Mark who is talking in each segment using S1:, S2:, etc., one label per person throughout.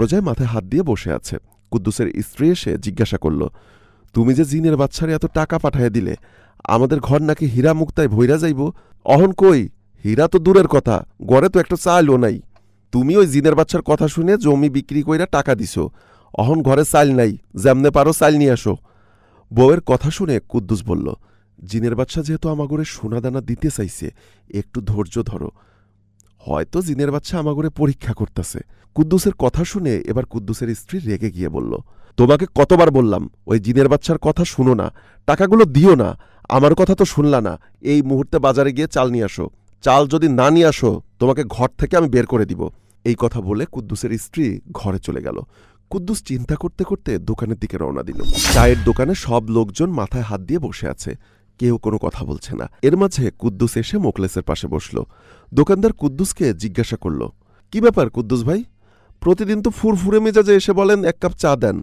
S1: দরজায় মাথায় হাত দিয়ে বসে আছে। কুদ্দুসের স্ত্রী এসে জিজ্ঞাসা করল, তুমি যে জিনের বাচ্চারে এত টাকা পাঠাইয়া দিলে, আমাদের ঘর নাকি হীরা মুক্তায় ভইরা যাইব? অহন কই? হীরা তো দূরের কথা, গড়ে তো একটা চালও নাই। তুমি ওই জিনের বাচ্চার কথা শুনে জমি বিক্রি কইরা টাকা দিছো, অহন ঘরে চাল নাই, যেমনে পারো চাল নিয়ে আসো। বউয়ের কথা শুনে কুদ্দুস বলল, জিনের বাচ্চা যেহেতু আমাগরে সোনাদানা দিতে চাইছে, একটু ধৈর্য ধরো, হয়তো জিনের বাচ্চা আমাগরে পরীক্ষা করতেছে। কুদ্দুসের কথা শুনে এবার কুদ্দুসের স্ত্রী রেগে গিয়ে বলল, তোমাকে কতবার বললাম ওই জিনের বাচ্চার কথা শুনো না, টাকাগুলো দিও না, আমার কথা তো শুনলা না। এই মুহূর্তে বাজারে গিয়ে চাল নিয়ে আসো, চাল যদি না নিয়ে আসো তোমাকে ঘর থেকে আমি বের করে দিব। এই কথা বলে কুদ্দুসের স্ত্রী ঘরে চলে গেল। কুদ্দুস চিন্তা করতে করতে দোকানের দিকে রওনা দিল। চায়ের দোকানে সব লোকজন মাথায় হাত দিয়ে বসে আছে, কেউ কোনো কথা বলছে না। এর মাঝে কুদ্দুস এসে মোকলেসের পাশে বসল। দোকানদার কুদ্দুসকে জিজ্ঞাসা করল, কি ব্যাপার কুদ্দুস ভাই? প্রতিদিন তো ফুরফুরে মেজাজে এসে বলেন এক কাপ চা দেন,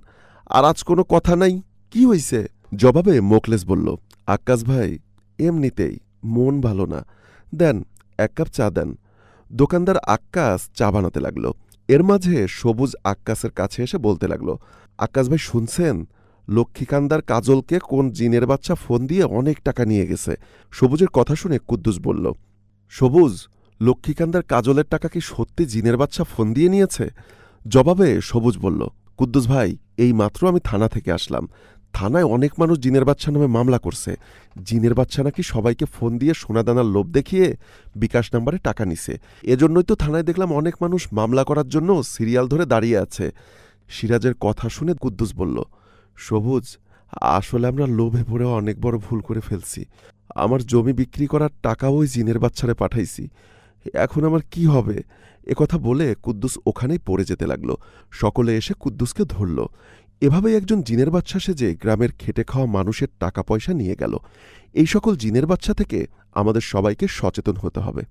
S1: আর আজ কোনো কথা নাই, কি হইছে? জবাবে মোকলেস বলল, আক্কাস ভাই, এমনিতেই মন ভালো না, দেন এক কাপ চা দেন। দোকানদার আক্কাস চা বানাতে লাগল। এর মাঝে সবুজ আক্কাসের কাছে এসে বলতে লাগল, আক্কাস ভাই শুনছেন, লক্ষ্মীকান্দার কাজলকে কোন জিনের বাচ্চা ফোন দিয়ে অনেক টাকা নিয়ে গেছে। সবুজের কথা শুনে কুদ্দুস বলল, সবুজ, লক্ষ্মীকান্দার কাজলের টাকা কি সত্যি জিনের বাচ্চা ফোন দিয়ে নিয়েছে? জবাবে সবুজ বলল, কুদ্দুস ভাই, এই মাত্র আমি থানা থেকে আসলাম। থানায় অনেক মানুষ জিনের বাচ্চা নামে মামলা করছে। জিনের বাচ্চা নাকি সবাইকে ফোন দিয়ে সোনাদানার লোভ দেখিয়ে বিকাশ নাম্বারে টাকা নিছে। এজন্যই তো থানায় দেখলাম অনেক মানুষ মামলা করার জন্য সিরিয়াল ধরে দাঁড়িয়ে আছে। সিরাজের কথা শুনে কুদ্দুস বলল, সবুজ, আসলে আমরা লোভে পড়ে অনেক বড় ভুল করে ফেলছি। আমার জমি বিক্রি করার টাকাও ওই জিনের বাচ্চারে পাঠাইছি, এখন আমার কি হবে? একথা বলে কুদ্দুস ওখানেই পড়ে যেতে লাগল। সকলে এসে কুদ্দুসকে ধরল। এভাবেই একজন জিনের বাচ্চা সেজে গ্রামের খেটে খাওয়া মানুষের টাকা পয়সা নিয়ে গেল। এই সকল জিনের বাচ্চা থেকে আমাদের সবাইকে সচেতন হতে হবে।